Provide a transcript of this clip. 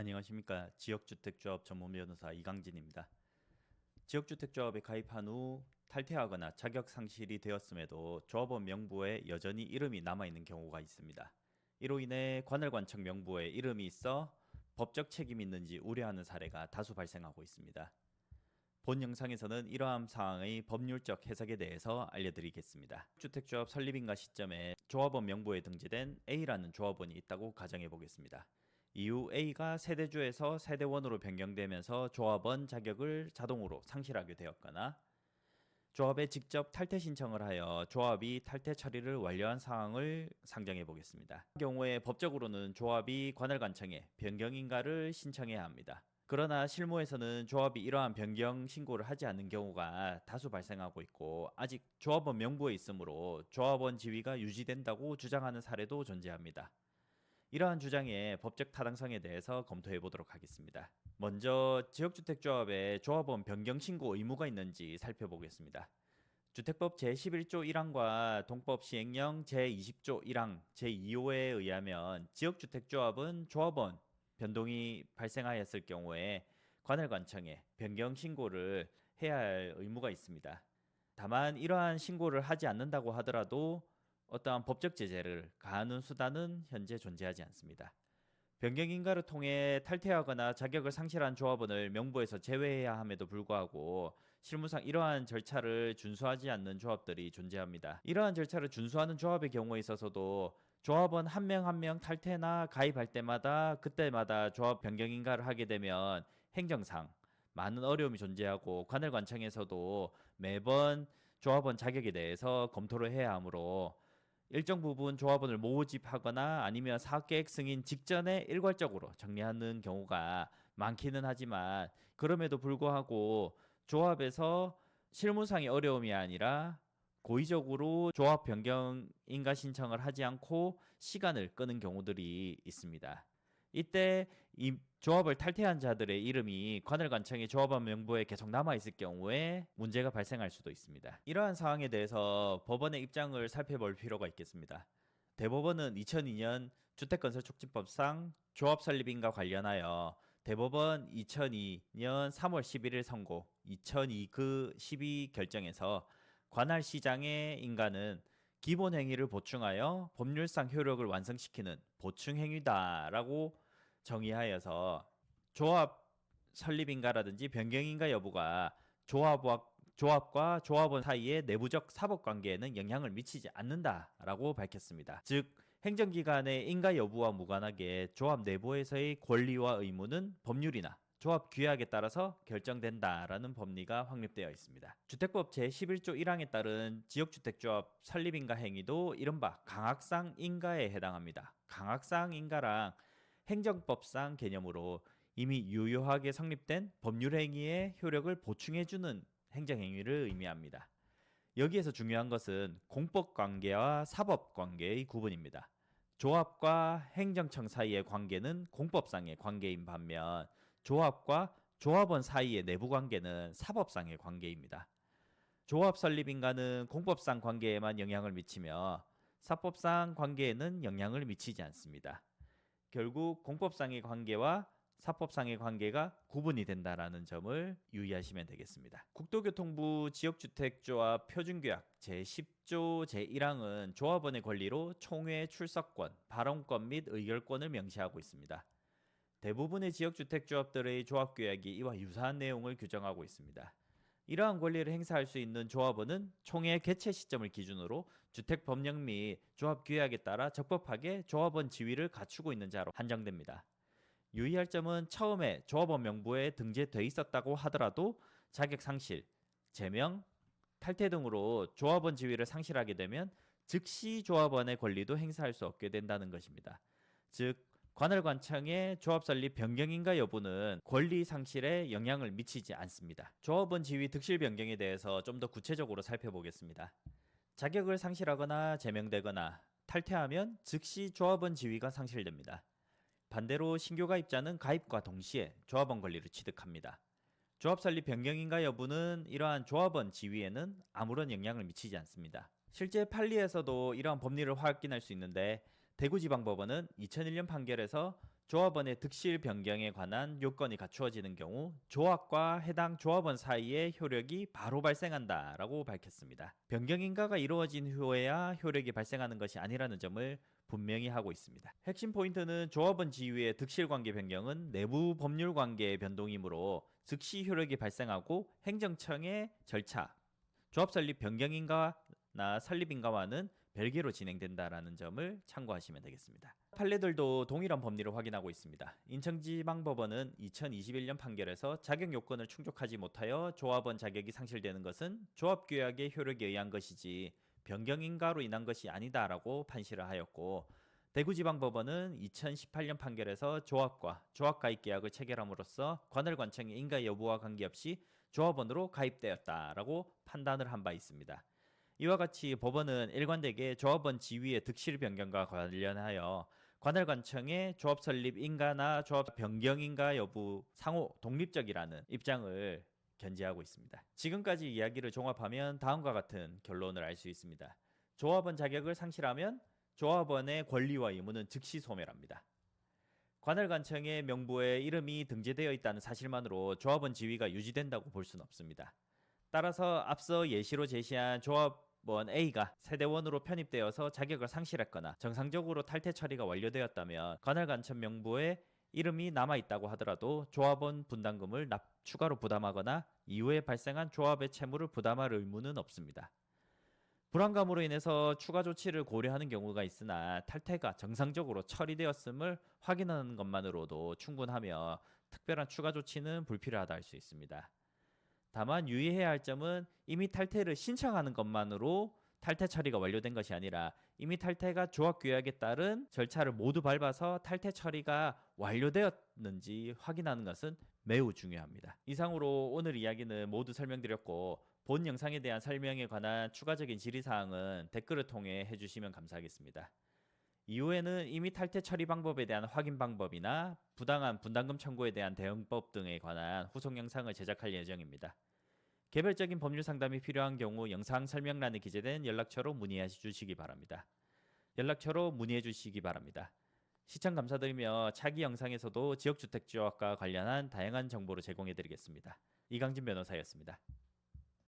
안녕하십니까. 지역주택조합 전문변호사 이강진입니다. 지역주택조합에 가입한 후 탈퇴하거나 자격 상실이 되었음에도 조합원 명부에 여전히 이름이 남아있는 경우가 있습니다. 이로 인해 관할관청 명부에 이름이 있어 법적 책임이 있는지 우려하는 사례가 다수 발생하고 있습니다. 본 영상에서는 이러한 사항의 법률적 해석에 대해서 알려드리겠습니다. 주택조합 설립인가 시점에 조합원 명부에 등재된 A라는 조합원이 있다고 가정해 보겠습니다. 이후 A가 세대주에서 세대원으로 변경되면서 조합원 자격을 자동으로 상실하게 되었거나 조합에 직접 탈퇴 신청을 하여 조합이 탈퇴 처리를 완료한 상황을 상정해 보겠습니다. 이 경우에 법적으로는 조합이 관할관청에 변경인가를 신청해야 합니다. 그러나 실무에서는 조합이 이러한 변경 신고를 하지 않는 경우가 다수 발생하고 있고 아직 조합원 명부에 있으므로 조합원 지위가 유지된다고 주장하는 사례도 존재합니다. 이러한 주장의 법적 타당성에 대해서 검토해 보도록 하겠습니다. 먼저 지역주택조합에 조합원 변경 신고 의무가 있는지 살펴보겠습니다. 주택법 제11조 1항과 동법 시행령 제20조 1항 제2호에 의하면 지역주택조합은 조합원 변동이 발생하였을 경우에 관할관청에 변경 신고를 해야 할 의무가 있습니다. 다만 이러한 신고를 하지 않는다고 하더라도 어떠한 법적 제재를 가하는 수단은 현재 존재하지 않습니다. 변경인가를 통해 탈퇴하거나 자격을 상실한 조합원을 명부에서 제외해야 함에도 불구하고 실무상 이러한 절차를 준수하지 않는 조합들이 존재합니다. 이러한 절차를 준수하는 조합의 경우에 있어서도 조합원 한 명 한 명 탈퇴나 가입할 때마다 그때마다 조합 변경인가를 하게 되면 행정상 많은 어려움이 존재하고 관할관청에서도 매번 조합원 자격에 대해서 검토를 해야 하므로 일정 부분 조합원을 모집하거나 아니면 사업계획 승인 직전에 일괄적으로 정리하는 경우가 많기는 하지만 그럼에도 불구하고 조합에서 실무상의 어려움이 아니라 고의적으로 조합 변경 인가 신청을 하지 않고 시간을 끄는 경우들이 있습니다. 이때 이 조합을 탈퇴한 자들의 이름이 관할관청의 조합원 명부에 계속 남아있을 경우에 문제가 발생할 수도 있습니다. 이러한 상황에 대해서 법원의 입장을 살펴볼 필요가 있겠습니다. 대법원은 2002년 주택건설촉진법상 조합 설립인가 관련하여 대법원 2002년 3월 11일 선고 2002 그 12 결정에서 관할시장의 인가는 기본 행위를 보충하여 법률상 효력을 완성시키는 보충 행위다라고 정의하여서 조합 설립인가라든지 변경인가 여부가 조합과 조합원 사이의 내부적 사법관계에는 영향을 미치지 않는다라고 밝혔습니다. 즉 행정기관의 인가 여부와 무관하게 조합 내부에서의 권리와 의무는 법률이나 조합 규약에 따라서 결정된다라는 법리가 확립되어 있습니다. 주택법 제11조 1항에 따른 지역주택조합 설립인가 행위도 이른바 강학상 인가에 해당합니다. 강학상 인가랑 행정법상 개념으로 이미 유효하게 성립된 법률행위의 효력을 보충해주는 행정행위를 의미합니다. 여기에서 중요한 것은 공법관계와 사법관계의 구분입니다. 조합과 행정청 사이의 관계는 공법상의 관계인 반면 조합과 조합원 사이의 내부 관계는 사법상의 관계입니다. 조합 설립인가는 공법상 관계에만 영향을 미치며 사법상 관계에는 영향을 미치지 않습니다. 결국 공법상의 관계와 사법상의 관계가 구분이 된다는 점을 유의하시면 되겠습니다. 국토교통부 지역주택조합 표준규약 제10조 제1항은 조합원의 권리로 총회 출석권, 발언권 및 의결권을 명시하고 있습니다. 대부분의 지역주택조합들의 조합규약이 이와 유사한 내용을 규정하고 있습니다. 이러한 권리를 행사할 수 있는 조합원은 총회 개최 시점을 기준으로 주택법령 및 조합규약에 따라 적법하게 조합원 지위를 갖추고 있는 자로 한정됩니다. 유의할 점은 처음에 조합원 명부에 등재돼 있었다고 하더라도 자격 상실, 제명, 탈퇴 등으로 조합원 지위를 상실하게 되면 즉시 조합원의 권리도 행사할 수 없게 된다는 것입니다. 즉 관할관청의 조합 설립 변경인가 여부는 권리 상실에 영향을 미치지 않습니다. 조합원 지위 득실 변경에 대해서 좀 더 구체적으로 살펴보겠습니다. 자격을 상실하거나 제명되거나 탈퇴하면 즉시 조합원 지위가 상실됩니다. 반대로 신규 가입자는 가입과 동시에 조합원 권리를 취득합니다. 조합 설립 변경인가 여부는 이러한 조합원 지위에는 아무런 영향을 미치지 않습니다. 실제 판리에서도 이러한 법리를 확인할 수 있는데 대구지방법원은 2001년 판결에서 조합원의 득실 변경에 관한 요건이 갖추어지는 경우 조합과 해당 조합원 사이의 효력이 바로 발생한다라고 밝혔습니다. 변경인가가 이루어진 후에야 효력이 발생하는 것이 아니라는 점을 분명히 하고 있습니다. 핵심 포인트는 조합원 지위의 득실 관계 변경은 내부 법률 관계의 변동이므로 즉시 효력이 발생하고 행정청의 절차, 조합 설립 변경인가나 설립인가와는 별개로 진행된다라는 점을 참고하시면 되겠습니다. 판례들도 동일한 법리를 확인하고 있습니다. 인천지방법원은 2021년 판결에서 자격 요건을 충족하지 못하여 조합원 자격이 상실되는 것은 조합규약의 효력에 의한 것이지 변경인가로 인한 것이 아니다라고 판시를 하였고, 대구지방법원은 2018년 판결에서 조합과 조합가입계약을 체결함으로써 관할관청의 인가 여부와 관계없이 조합원으로 가입되었다라고 판단을 한 바 있습니다. 이와 같이 법원은 일관되게 조합원 지위의 득실 변경과 관련하여 관할관청의 조합 설립 인가나 조합 변경 인가 여부 상호 독립적이라는 입장을 견지하고 있습니다. 지금까지 이야기를 종합하면 다음과 같은 결론을 알 수 있습니다. 조합원 자격을 상실하면 조합원의 권리와 의무는 즉시 소멸합니다. 관할관청의 명부에 이름이 등재되어 있다는 사실만으로 조합원 지위가 유지된다고 볼 수는 없습니다. 따라서 앞서 예시로 제시한 조합원 A가 세대원으로 편입되어서 자격을 상실했거나 정상적으로 탈퇴 처리가 완료되었다면 관할관청 명부에 이름이 남아있다고 하더라도 조합원 분담금을 추가로 부담하거나 이후에 발생한 조합의 채무를 부담할 의무는 없습니다. 불안감으로 인해서 추가 조치를 고려하는 경우가 있으나 탈퇴가 정상적으로 처리되었음을 확인하는 것만으로도 충분하며 특별한 추가 조치는 불필요하다 할 수 있습니다. 다만 유의해야 할 점은 이미 탈퇴를 신청하는 것만으로 탈퇴 처리가 완료된 것이 아니라 이미 탈퇴가 조합규약에 따른 절차를 모두 밟아서 탈퇴 처리가 완료되었는지 확인하는 것은 매우 중요합니다. 이상으로 오늘 이야기는 모두 설명드렸고, 본 영상에 대한 설명에 관한 추가적인 질의사항은 댓글을 통해 해주시면 감사하겠습니다. 이후에는 이미 탈퇴 처리 방법에 대한 확인 방법이나 부당한 분담금 청구에 대한 대응법 등에 관한 후속 영상을 제작할 예정입니다. 개별적인 법률 상담이 필요한 경우 영상 설명란에 기재된 연락처로 문의해 주시기 바랍니다. 시청 감사드리며 차기 영상에서도 지역주택조합과 관련한 다양한 정보를 제공해 드리겠습니다. 이강진 변호사였습니다.